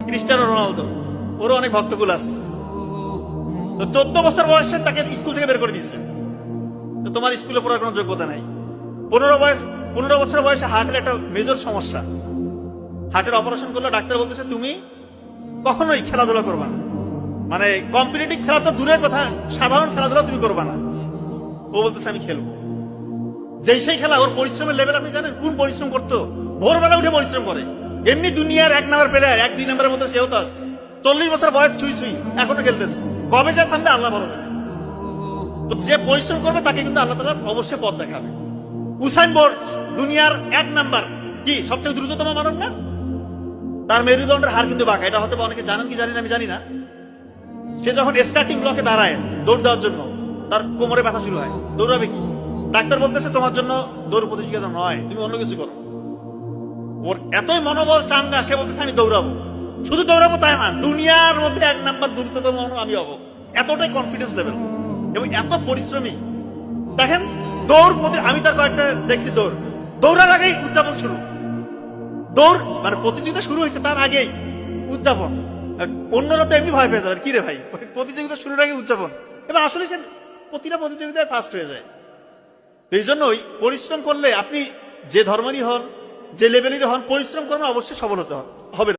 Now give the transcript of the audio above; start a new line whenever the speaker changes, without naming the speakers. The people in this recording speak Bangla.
ক্রিস্টিয়ানো রোনালদো, ওরও অনেক ভক্তকুল আছে। তো 14 বছর বয়সে তাকে স্কুল থেকে বের করে দিচ্ছে। তো তোমার স্কুলে পড়ার কোনো যোগ্যতা নাই। 15 বছর বয়সে হার্টের একটা মেজর সমস্যা, হার্টের অপারেশন করলে ডাক্তার বলতেছে তুমি কখনোই খেলাধুলা করবা না, মানে কম্পিটিটিভ খেলা তো দূরের কথা, সাধারণ খেলাধুলা তুমি করবা না। ও বলতেছে আমি খেলবো। যেই সেই খেলা, ওর পরিশ্রমের লেভেল আপনি জানেন? কোন পরিশ্রম করতো, ভোরবেলা উঠে পরিশ্রম করে। এমনি দুনিয়ার 1 নাম্বার প্লেয়ার, 1-2 নাম্বারের মধ্যে সেও তো আছে। 40 বছর বয়স ছুঁই এখনো খেলতেছে। কবে যা থামবে আল্লাহ ভালো জানে। তো যে পরিশ্রম করবে তাকে কিন্তু আল্লাহ তাআলা অবশ্যই পথ দেখাবে। উসাইন বোল্ট দুনিয়ার 1 নাম্বার, কি সবচেয়ে দ্রুততম মানব না? তার মেরুদণ্ডের হাড় কিন্তু বাঁকা। এটা হয়তো অনেকে জানেন কি জানি না, আমি জানি না। সে যখন স্টার্টিং ব্লকে দাঁড়ায় দৌড় দেওয়ার জন্য, তার কোমরে ব্যথা শুরু হয়। দৌড়াবে কি? ডাক্তার বলতেছে তোমার জন্য দৌড় প্রতিযোগিতা নয়, তুমি অন্য কিছু করো। ওর এতই মনোবল চাঙ্গা, সে বলতেছে আমি দৌড়াবো। শুধু দৌড়াবো তাই না, দুনিয়ার মধ্যে 1 নাম্বার দ্রুততম আমি হবো। এতটাই কনফিডেন্স লেভেল এবং এত পরিশ্রমী। দেখেন দৌড় আমি তার কয়েকটা দেখছি, দৌড়ার আগেই উদযাপন শুরু। দৌড় মানে প্রতিযোগিতা শুরু হয়েছে তার আগেই উদযাপন। অন্যরা তো এমনি ভয় পেয়ে যাবে, কি রে ভাই, প্রতিযোগিতা শুরুর আগে উদযাপন। এবার আসলে সে প্রতিটা প্রতিযোগিতায় ফার্স্ট হয়ে যায়। এই জন্যই পরিশ্রম করলে আপনি যে ধর্মেরই হন, যে লেভেলেরই হন, পরিশ্রম করলে অবশ্যই সফল হতে হবে।